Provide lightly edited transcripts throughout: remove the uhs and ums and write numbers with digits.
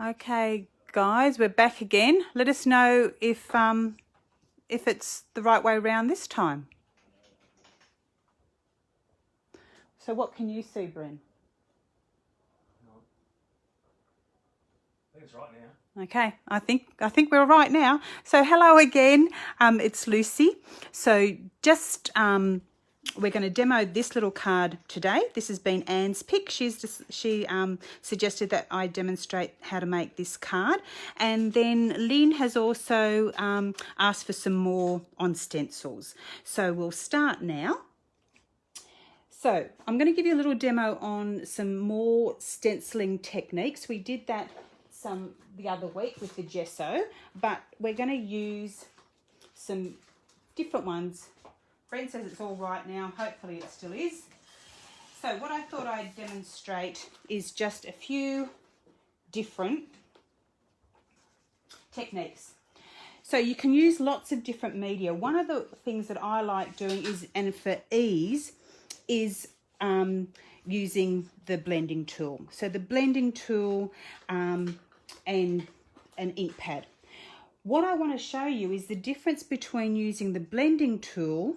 Okay, guys, we're back again. Let us know if it's the right way around this time. So what can you see, Bryn? I think it's right now. Okay, I think we're right now. So hello again. It's Lucy. So just we're going to demo this little card today. This has been Anne's pick. She suggested that I demonstrate how to make this card, and then Lynn has also asked for some more on stencils. So we'll start now. So I'm going to give you a little demo on some more stenciling techniques. We did that the other week with the gesso, but we're going to use some different ones. Brent says it's all right now. Hopefully it still is. So what I thought I'd demonstrate is just a few different techniques. So you can use lots of different media. One of the things that I like doing is, and for ease, is using the blending tool. So the blending tool and an ink pad. What I want to show you is the difference between using the blending tool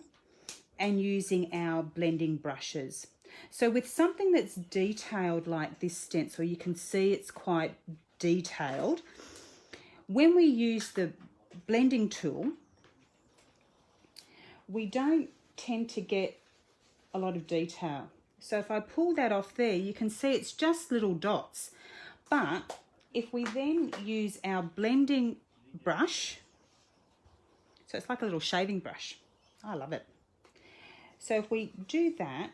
and using our blending brushes. So with something that's detailed like this stencil, you can see it's quite detailed. When we use the blending tool, we don't tend to get a lot of detail. So if I pull that off there, you can see it's just little dots. But if we then use our blending brush, so it's like a little shaving brush. I love it. So if we do that,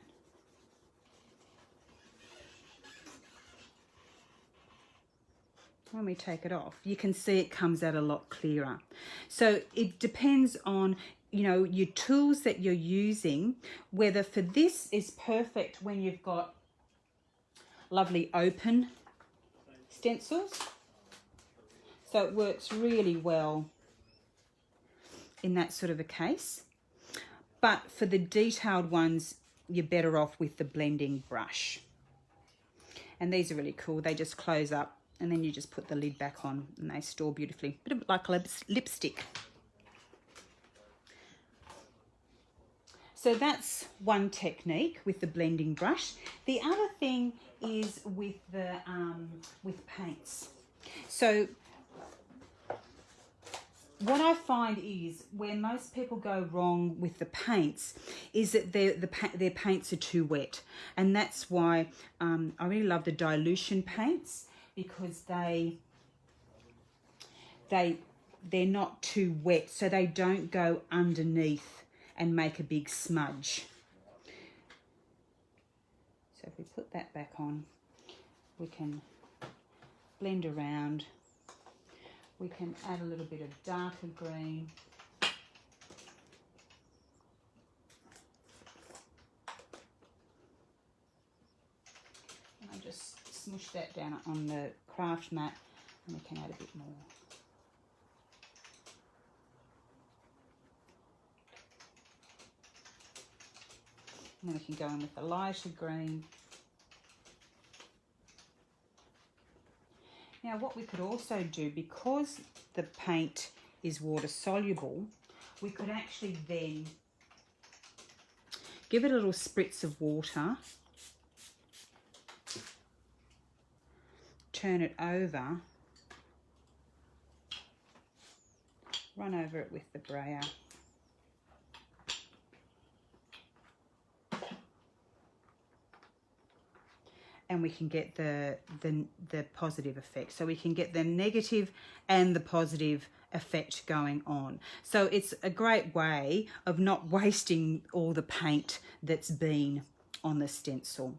when we take it off, you can see it comes out a lot clearer. So it depends on, you know, your tools that you're using, whether for this is perfect when you've got lovely open stencils. So it works really well in that sort of a case. But for the detailed ones, you're better off with the blending brush. And these are really cool. They just close up and then you just put the lid back on and they store beautifully. A bit like lipstick. So that's one technique with the blending brush. The other thing is with the with paints. So what I find is where most people go wrong with the paints is that their paints are too wet, and that's why I really love the dilution paints, because they're not too wet, so they don't go underneath and make a big smudge. So if we put that back on, we can blend around. We can add a little bit of darker green. And I just smush that down on the craft mat, and we can add a bit more. And then we can go in with a lighter green. Now what we could also do, because the paint is water soluble, we could actually then give it a little spritz of water, turn it over, run over it with the brayer. And we can get the positive effect. So we can get the negative and the positive effect going on. So it's a great way of not wasting all the paint that's been on the stencil.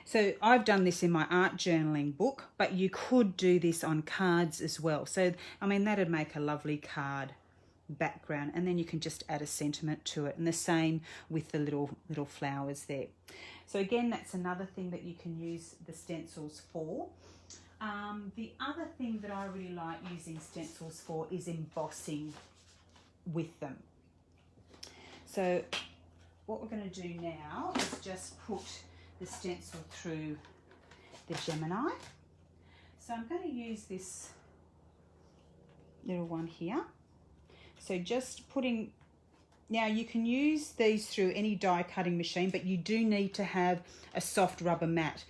So I've done this in my art journaling book, but you could do this on cards as well. So, I mean, that'd make a lovely card background, and then you can just add a sentiment to it, and the same with the little flowers there. So again, that's another thing that you can use the stencils for. The other thing that I really like using stencils for is embossing with them. So what we're going to do now is just put the stencil through the Gemini. So I'm going to use this little one here. So just putting, now you can use these through any die cutting machine, but you do need to have a soft rubber mat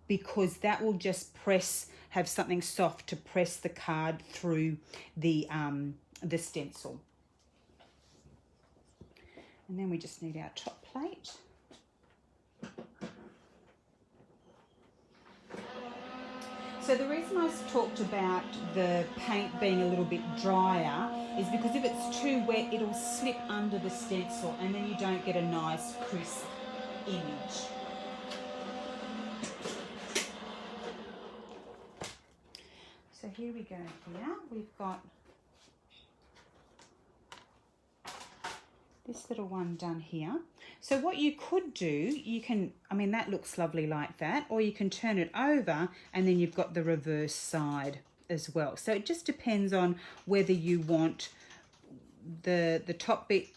because that will just have something soft to press the card through the stencil. And then we just need our top plate. So the reason I talked about the paint being a little bit drier is because if it's too wet, it'll slip under the stencil and then you don't get a nice crisp image. So here we go here. We've got this little one done here. So what you could do, you can, I mean, that looks lovely like that, or you can turn it over and then you've got the reverse side as well. So it just depends on whether you want the top bit,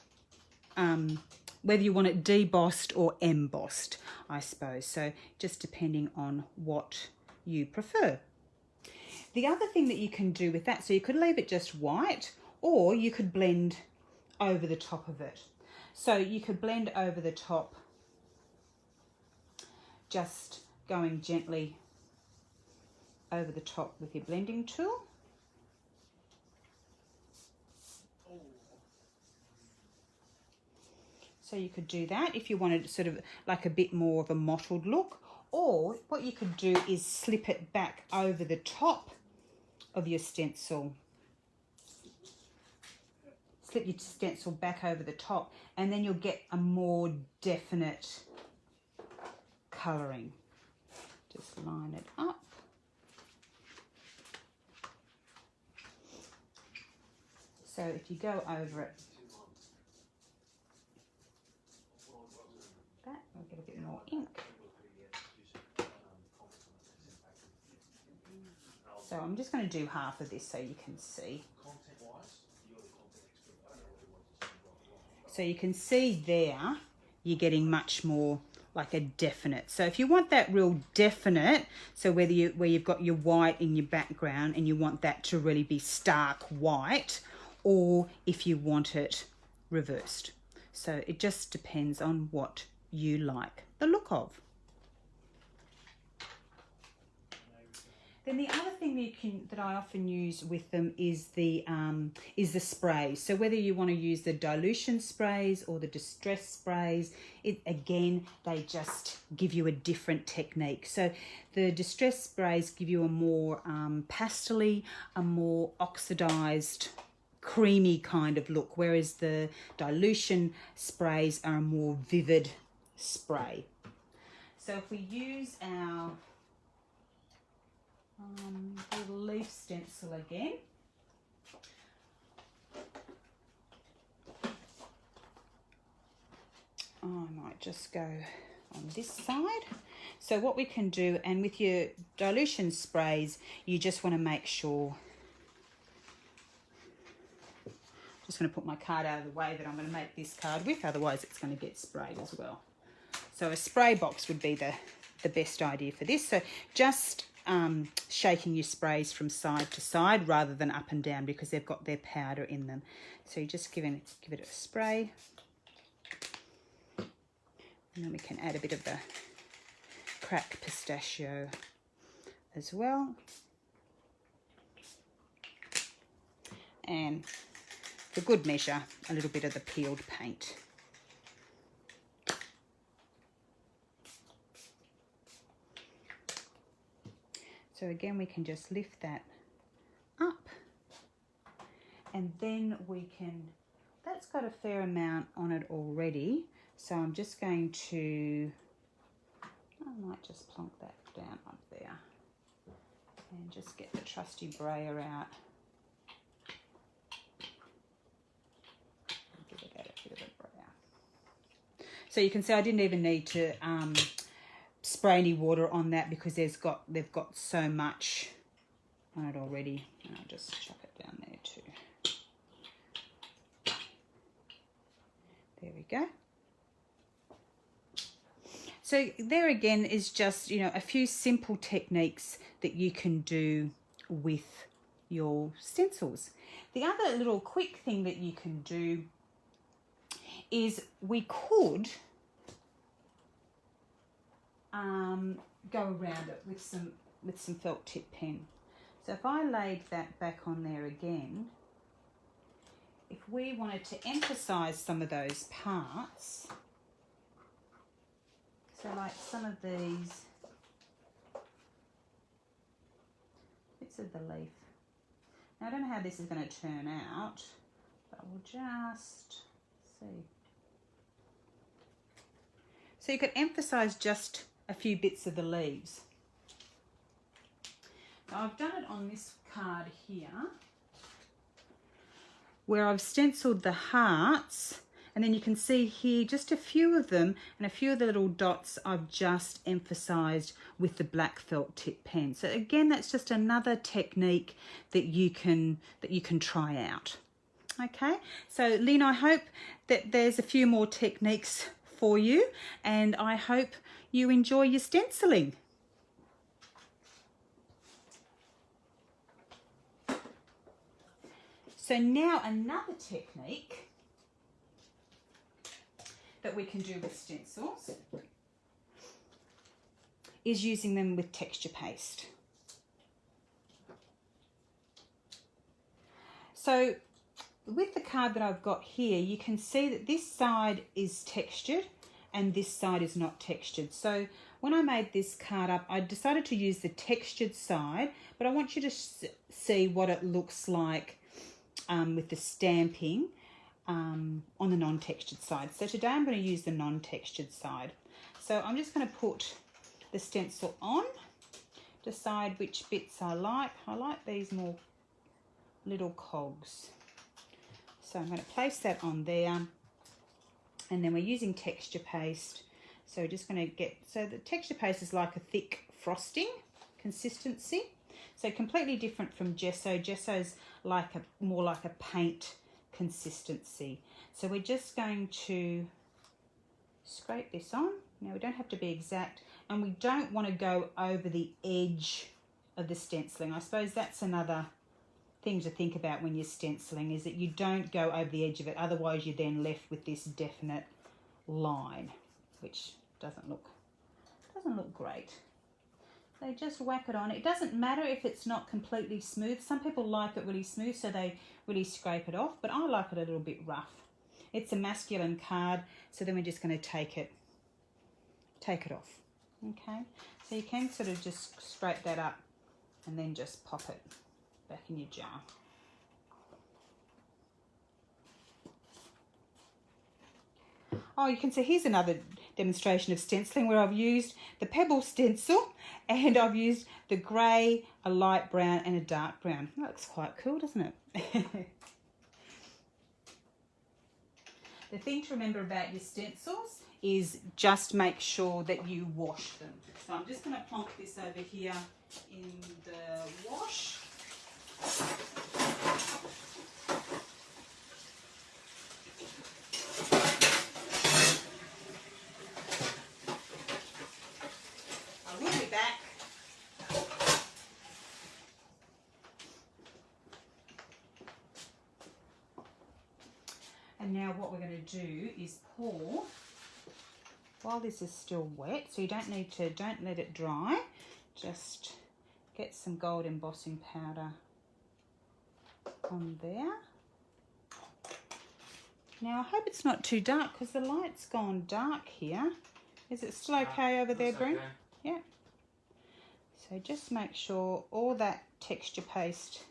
whether you want it debossed or embossed, I suppose. So just depending on what you prefer. The other thing that you can do with that, so you could leave it just white or you could blend over the top of it. So you could blend over the top, just going gently over the top with your blending tool. So you could do that if you wanted sort of like a bit more of a mottled look, or what you could do is slip it back over the top of your stencil. Slip your stencil back over the top and then you'll get a more definite colouring. Just line it up. So if you go over it, that will get a bit more ink. So I'm just going to do half of this so you can see. So you can see there, you're getting much more like a definite. So if you want that real definite, so where you've got your white in your background and you want that to really be stark white, or if you want it reversed. So it just depends on what you like the look of. Then the other thing that I often use with them is the sprays. So whether you want to use the dilution sprays or the distress sprays, again, they just give you a different technique. So the distress sprays give you a more pastel-y, a more oxidized, creamy kind of look, whereas the dilution sprays are a more vivid spray. So if we use our little leaf stencil again, I might just go on this side. So what we can do, and with your dilution sprays, you just want to make sure, just going to put my card out of the way that I'm going to make this card with, otherwise it's going to get sprayed as well. So a spray box would be the best idea for this. So just shaking your sprays from side to side rather than up and down, because they've got their powder in them. So you just give it a spray, and then we can add a bit of the cracked pistachio as well, and for good measure a little bit of the peeled paint. So again, we can just lift that up, and then we can, that's got a fair amount on it already, so I'm just going to, I might just plonk that down up there and just get the trusty brayer out. Give it a bit of a brayer. So you can see I didn't even need to spray any water on that because they've got so much on it already. And I'll just chuck it down there too. There we go. So there again is just, you know, a few simple techniques that you can do with your stencils. The other little quick thing that you can do is we could go around it with some felt tip pen. So if I laid that back on there again, if we wanted to emphasize some of those parts, so like some of these bits of the leaf. Now I don't know how this is going to turn out, but we'll just see. So you could emphasize just a few bits of the leaves. Now I've done it on this card here, where I've stenciled the hearts, and then you can see here just a few of them, and a few of the little dots I've just emphasized with the black felt tip pen. So again, that's just another technique that you can try out. Okay, so Lynn, I hope that there's a few more techniques for you, and I hope you enjoy your stenciling. So now another technique that we can do with stencils is using them with texture paste. So with the card that I've got here, you can see that this side is textured and this side is not textured. So when I made this card up, I decided to use the textured side, but I want you to see what it looks like with the stamping on the non-textured side. So today I'm going to use the non-textured side. So I'm just going to put the stencil on, decide which bits I like. I like these more little cogs. So I'm going to place that on there, and then we're using texture paste. So we're just going to get, so the texture paste is like a thick frosting consistency. So completely different from gesso. Gesso's like more like a paint consistency. So we're just going to scrape this on. Now we don't have to be exact, and we don't want to go over the edge of the stenciling. I suppose that's another thing to think about when you're stenciling, is that you don't go over the edge of it, otherwise you're then left with this definite line, which doesn't look great. So just whack it on. It doesn't matter if it's not completely smooth. Some people like it really smooth, so they really scrape it off, but I like it a little bit rough. It's a masculine card, so then we're just going to take it off. Okay, so you can sort of just scrape that up and then just pop it back in your jar. Oh, you can see here's another demonstration of stenciling where I've used the pebble stencil and I've used the grey, a light brown and a dark brown. That looks quite cool, doesn't it? The thing to remember about your stencils is just make sure that you wash them. So I'm just going to plonk this over here in the wash. I will be back. And now what we're going to do is pour while this is still wet, so you don't let it dry. Just get some gold embossing powder on there. Now I hope it's not too dark because the light's gone dark here. Is it still okay over there, Brent? Okay. Yeah. So just make sure all that texture paste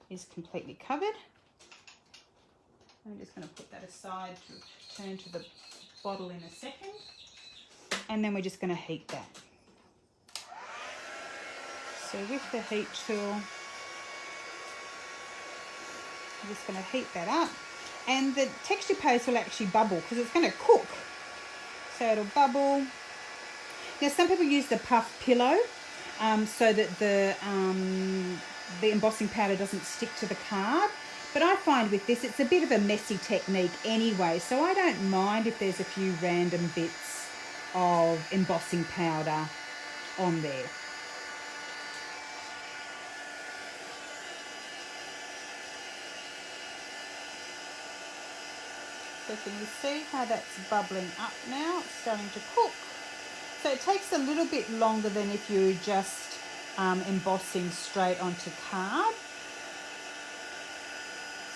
is completely covered. I'm just going to put that aside to turn to the bottle in a second, and then we're just going to heat that. So with the heat tool, I'm just going to heat that up, and the texture paste will actually bubble because it's going to cook. So it'll bubble. Now some people use the puff pillow so that the embossing powder doesn't stick to the card. But I find with this, it's a bit of a messy technique anyway, so I don't mind if there's a few random bits of embossing powder on there. So can you see how that's bubbling up now? It's starting to cook. So it takes a little bit longer than if you're just embossing straight onto card.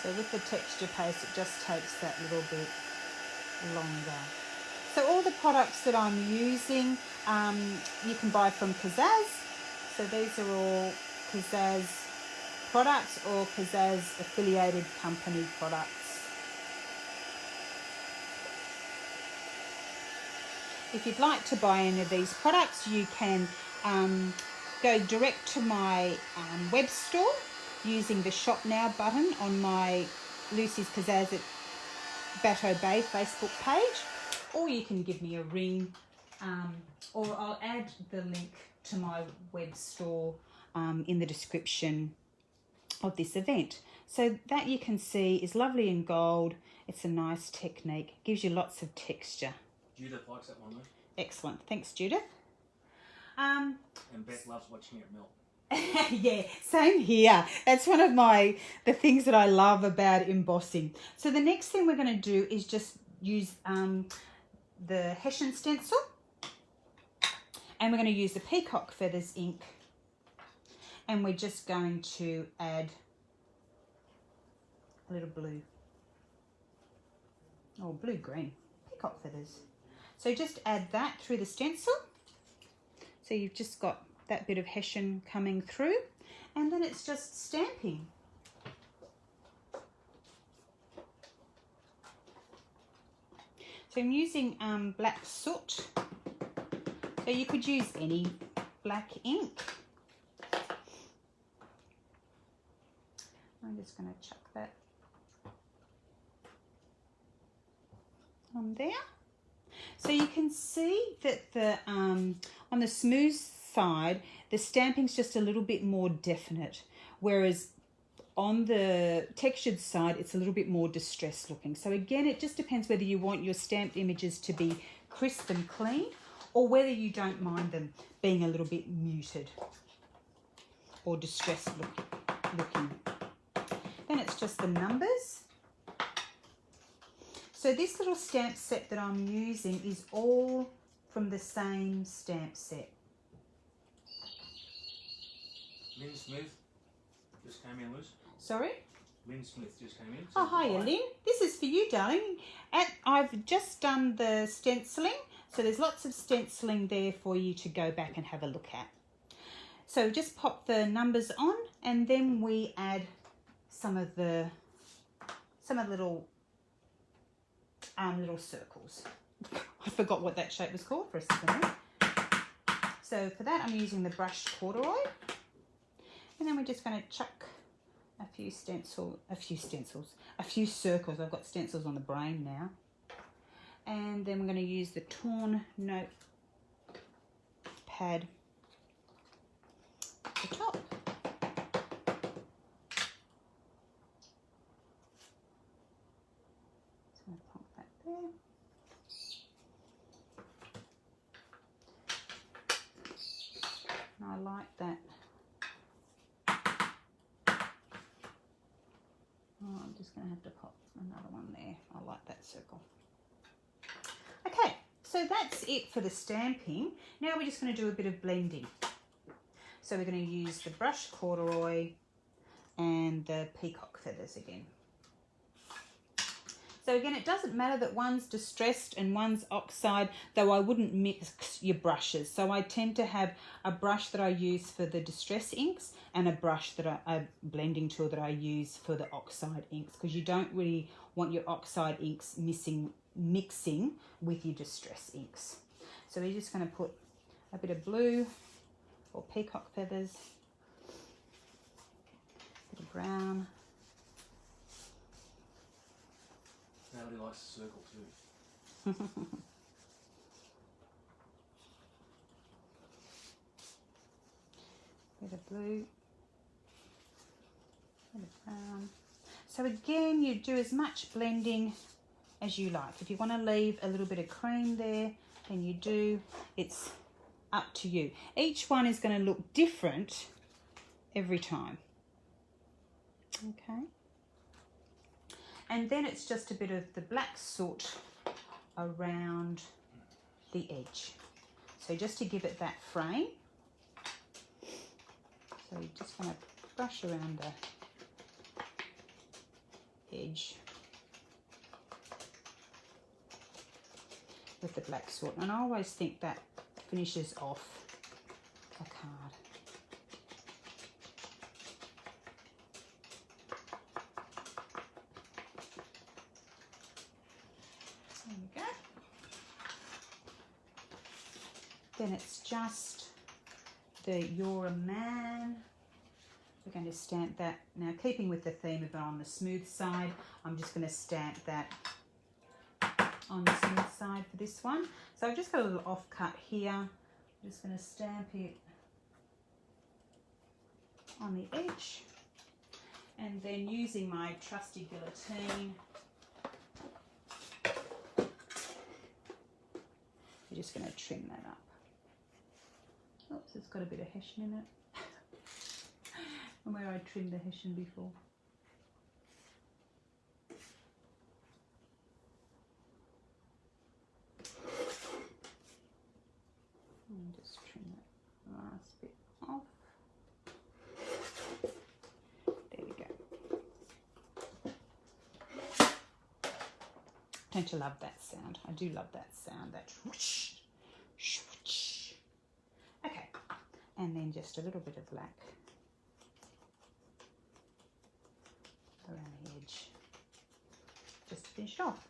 So with the texture paste, it just takes that little bit longer. So all the products that I'm using, you can buy from Kazaz. So these are all Kazaz products or Kazaz affiliated company products. If you'd like to buy any of these products, you can go direct to my web store using the Shop Now button on my Lucy's Kazaz at Bateau Bay Facebook page, or you can give me a ring, or I'll add the link to my web store in the description of this event. So that you can see is lovely in gold. It's a nice technique, gives you lots of texture. Judith likes that one though. Excellent, thanks Judith. And Beth loves watching it melt. Yeah, same here. That's one of the things that I love about embossing. So the next thing we're going to do is just use the Hessian stencil, and we're going to use the peacock feathers ink, and we're just going to add a little blue, or blue-green, peacock feathers. So just add that through the stencil. So you've just got that bit of Hessian coming through, and then it's just stamping. So I'm using black soot. So you could use any black ink. I'm just going to chuck that on there. So you can see that the on the smooth side, the stamping's just a little bit more definite, whereas on the textured side, it's a little bit more distressed looking. So again, it just depends whether you want your stamped images to be crisp and clean, or whether you don't mind them being a little bit muted or distressed looking. Then it's just the numbers. So this little stamp set that I'm using is all from the same stamp set. Lynn Smith just came in loose. Sorry? Lynn Smith just came in. Oh, hiya, Lynn. This is for you, darling. I've just done the stenciling, so there's lots of stenciling there for you to go back and have a look at. So just pop the numbers on, and then we add some of the little circles. I forgot what that shape was called for a second. So for that, I'm using the brushed corduroy, and then we're just going to chuck a few circles. I've got stencils on the brain now. And then we're going to use the torn note pad at the top. So I'm going to pop that there. And I like that. Oh, I'm just going to have to pop another one there. I like that circle. Okay, so that's it for the stamping. Now we're just going to do a bit of blending. So we're going to use the brushed corduroy and the peacock feathers again. So again, it doesn't matter that one's distressed and one's oxide, though I wouldn't mix your brushes. So I tend to have a brush that I use for the distress inks and a brush a blending tool that I use for the oxide inks, because you don't really want your oxide inks mixing with your distress inks. So we're just going to put a bit of blue or peacock feathers, a bit of brown. Natalie likes to circle too. Bit of blue, bit of brown. So again, you do as much blending as you like. If you want to leave a little bit of cream there, than you do. It's up to you. Each one is going to look different every time. Okay. And then it's just a bit of the black soot around the edge. So just to give it that frame. So you just want to brush around the edge with the black soot. And I always think that finishes off a card. There we go. Then it's just the You're a Man. We're going to stamp that. Now, keeping with the theme of it on the smooth side, I'm just going to stamp that on the smooth side for this one. So I've just got a little off cut here. I'm just going to stamp it on the edge. And then using my trusty guillotine, I'm just going to trim that up. Oops, it's got a bit of hessian in it. And where I trimmed the hessian before. And just trim that last bit off. There we go. Don't you love that sound? I do love that sound. That whoosh, whoosh. Okay, and then just a little bit of black around the edge, just to finish it off.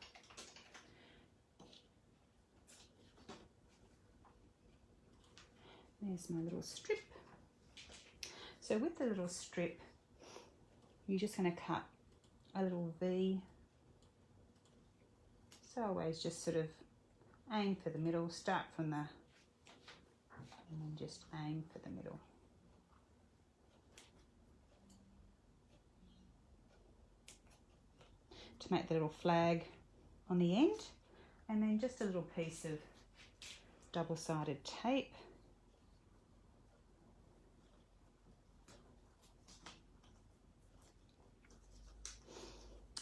There's my little strip. So with the little strip, you're just going to cut a little V. So always just sort of aim for the middle, start from the, and then just aim for the middle. To make the little flag on the end, and then just a little piece of double-sided tape.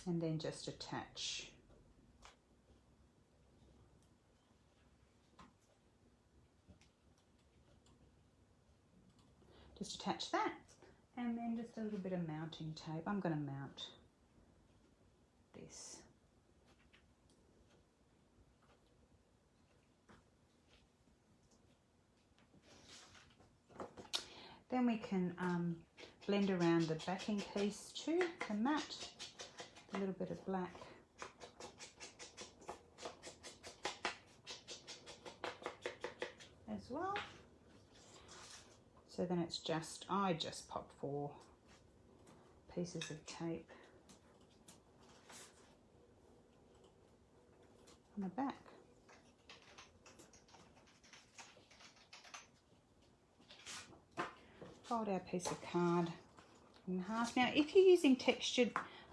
And then just attach that, and then just a little bit of mounting tape. I'm going to mount this. Then we can blend around the backing piece too, the matte, a little bit of black. As well. So then it's just, I just pop 4 pieces of tape on the back. Fold our piece of card in half. Now, if you're using textured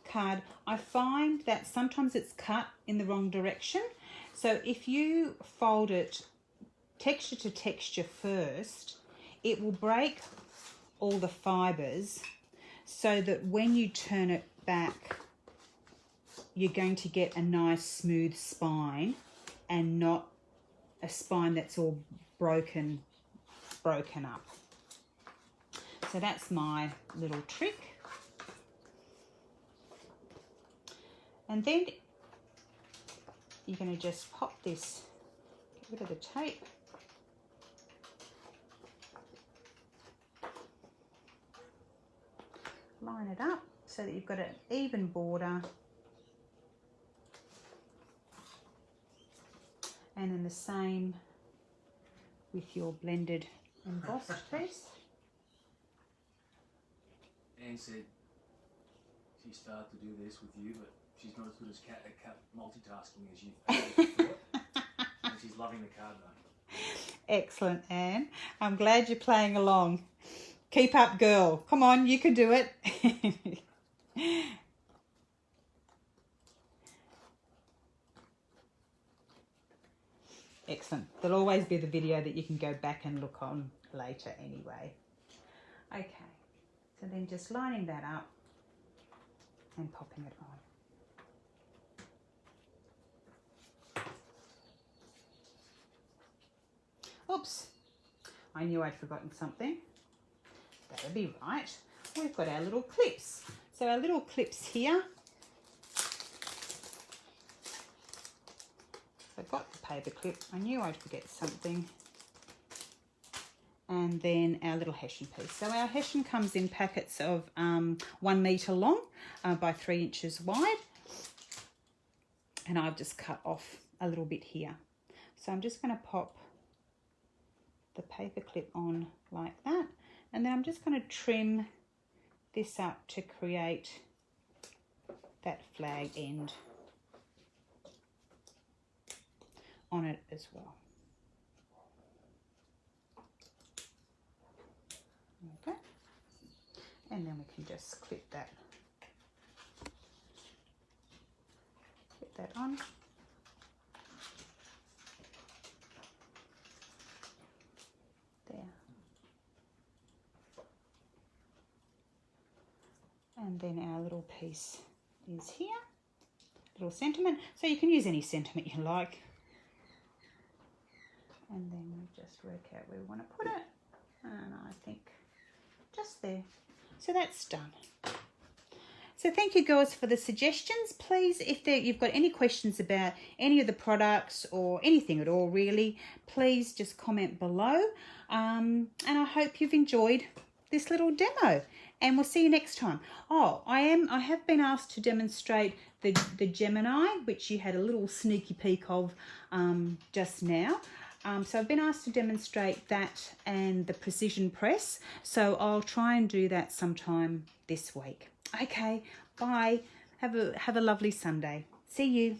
card, I find that sometimes it's cut in the wrong direction. So if you fold it texture to texture first, it will break all the fibres so that when you turn it back, you're going to get a nice smooth spine and not a spine that's all broken up. So that's my little trick. And then you're going to just pop this, get rid of the tape. Line it up so that you've got an even border, and then the same with your blended embossed piece. Anne said she started to do this with you, but she's not as good at multitasking as you. And she's loving the card though. Excellent, Anne. I'm glad you're playing along. Keep up, girl. Come on, you can do it. Excellent. There'll always be the video that you can go back and look on later anyway. Okay, so then just lining that up and popping it on. Oops, I knew I'd forgotten something. That would be right. We've got our little clips. So our little clips here. I've got the paper clip. I knew I'd forget something. And then our little hessian piece. So our hessian comes in packets of 1 metre long by 3 inches wide. And I've just cut off a little bit here. So I'm just going to pop the paper clip on like that. And then I'm just going to trim this up to create that flag end on it as well. Okay, and then we can just clip that on. There. And then our little piece is here, little sentiment. So you can use any sentiment you like. And then we just work out where we want to put it. And I think just there. So that's done. So thank you girls for the suggestions. Please, if you've got any questions about any of the products or anything at all really, please just comment below. And I hope you've enjoyed this little demo. And we'll see you next time. Oh, I have been asked to demonstrate the Gemini, which you had a little sneaky peek of just now. So I've been asked to demonstrate that and the precision press. So I'll try and do that sometime this week. Okay, bye. Have a lovely Sunday. See you.